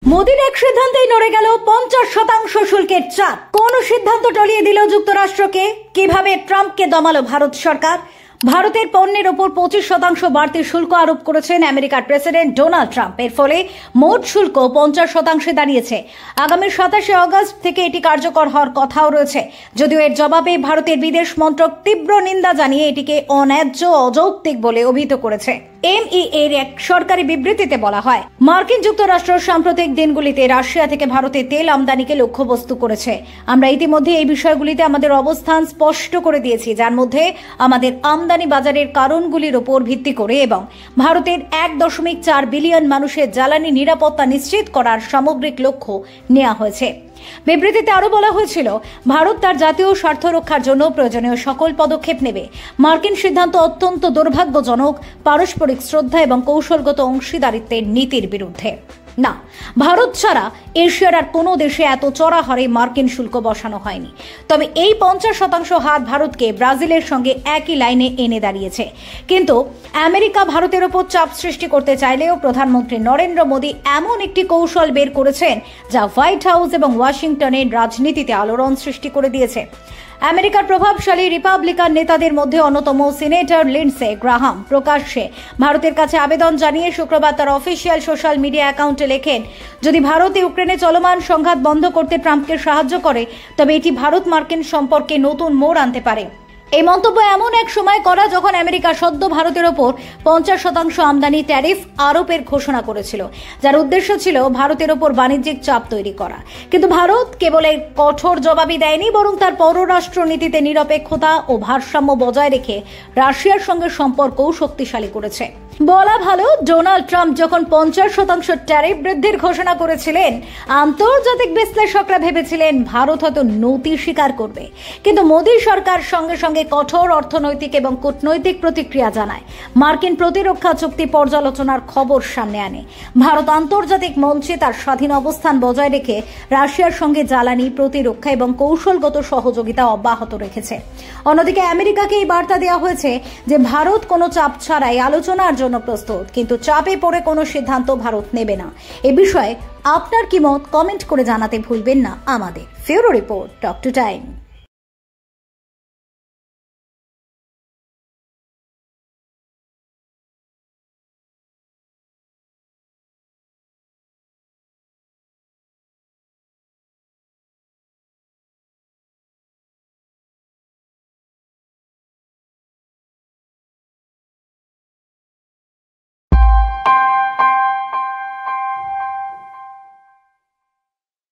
মোদির এক সিদ্ধান্তেই নড়ে গেল 50% শুল্কের চাপ। কোন সিদ্ধান্ত টলিয়ে দিল যুক্তরাষ্ট্রকে? কিভাবে ট্রাম্পকে দমালো ভারত সরকার? ভারতের পণ্যের ওপর 25% বাড়তি শুল্ক আরোপ করেছেন আমেরিকার প্রেসিডেন্ট ডোনাল্ড ট্রাম্প। এর ফলে মোট শুল্ক 50% দাঁড়িয়েছে। আগামী 27 আগস্ট থেকে এটি কার্যকর হওয়ার কথাও রয়েছে। যদিও এর জবাবে ভারতের বিদেশ মন্ত্রক তীব্র নিন্দা জানিয়ে এটিকে অন্যায্য, অযৌক্তিক বলে অভিহিত করেছে। এর এক সরকারি বিবৃতিতে বলা হয়, মার্কিন যুক্তরাষ্ট্র সাম্প্রতিক দিনগুলিতে রাশিয়া থেকে ভারতে তেল আমদানিকে লক্ষ্যবস্তু করেছে। আমরা ইতিমধ্যে এই বিষয়গুলিতে আমাদের অবস্থান স্পষ্ট করে দিয়েছি, যার মধ্যে আমাদের আমদানি বাজারের কারণগুলির উপর ভিত্তি করে এবং ভারতের 1.4 বিলিয়ন মানুষের জ্বালানি নিরাপত্তা নিশ্চিত করার সামগ্রিক লক্ষ্য নেওয়া হয়েছে। বিবৃতিতে আরো বলা হয়েছিল, ভারত তার জাতীয় স্বার্থ রক্ষার জন্য প্রয়োজনীয় সকল পদক্ষেপ নেবে। মার্কিন সিদ্ধান্ত অত্যন্ত দুর্ভাগ্যজনক, পারস্পরিক শ্রদ্ধা এবং কৌশলগত অংশীদারিত্বের নীতির বিরুদ্ধে। না, ভারত ছাড়া এশিয়ার আর কোনো দেশে এত চড়া হারে মার্কিন শুল্ক বসানো হয়নি। তবে এই 50% হার ভারতকে ব্রাজিলের সঙ্গে একই লাইনে এনে দাঁড়িয়েছে। কিন্তু আমেরিকা ভারতের ওপর চাপ সৃষ্টি করতে চাইলেও প্রধানমন্ত্রী নরেন্দ্র মোদী এমন একটি কৌশল বের করেছেন যা হোয়াইট হাউস এবং ওয়াশিংটনের রাজনীতিতে আলোড়ন সৃষ্টি করে দিয়েছে। আমেরিকার প্রভাবশালী রিপাবলিকান নেতাদের মধ্যে অন্যতম সিনেটর লিন্ডসে গ্রাহাম প্রকাশ্যে ভারতের কাছে আবেদন জানিয়ে শুক্রবার তার অফিসিয়াল সোশ্যাল মিডিয়া অ্যাকাউন্টে লেখেন, যদি ভারত ইউক্রেনে চলমান সংঘাত বন্ধ করতে ট্রাম্পকে সাহায্য করে তবে এটি ভারত মার্কিন সম্পর্কে নতুন মোড় আনতে পারে। এই মন্তব্য এমন এক সময় করা যখন আমেরিকা সদ্য ভারতের ওপর 50% আমদানি ট্যারিফ আরোপের ঘোষণা করেছিল, যার উদ্দেশ্য ছিল ভারতের ওপর বাণিজ্যিক চাপ তৈরি করা। কিন্তু ভারত কেবল এর কঠোর জবাবই দেয়নি, বরং তার পররাষ্ট্র নীতিতে নিরপেক্ষতা ও ভারসাম্য বজায় রেখে রাশিয়ার সঙ্গে সম্পর্কও শক্তিশালী করেছে। বলা ভালো, ডোনাল্ড ট্রাম্প যখন 50% ট্যারিফ বৃদ্ধির ঘোষণা করেছিলেন, আন্তর্জাতিক বিশ্লেষকরা ভেবেছিলেন ভারত হয়তো নতি স্বীকার করবে। কিন্তু মোদী সরকার সঙ্গে সঙ্গে কঠোর অর্থনৈতিক এবং কূটনৈতিক প্রতিক্রিয়া জানায়, মার্কিন প্রতিরক্ষা চুক্তি পর্যালোচনার খবর সামনে আনে। ভারত আন্তর্জাতিক মঞ্চে তার স্বাধীন অবস্থান বজায় রেখে রাশিয়ার সঙ্গে জ্বালানি, প্রতিরক্ষা এবং কৌশলগত সহযোগিতা অব্যাহত রেখেছে। অন্যদিকে আমেরিকাকে এই বার্তা দেওয়া হয়েছে যে ভারত কোনো চাপ ছাড়াই আলোচনার জন্য প্রস্তুত, কিন্তু চাপে পড়ে কোনো সিদ্ধান্ত ভারত নেবে না। এ বিষয়ে আপনার কি মত কমেন্ট করে জানাতে ভুলবেন না আমাদের। ফিউরো রিপোর্ট, টক টু টাইম।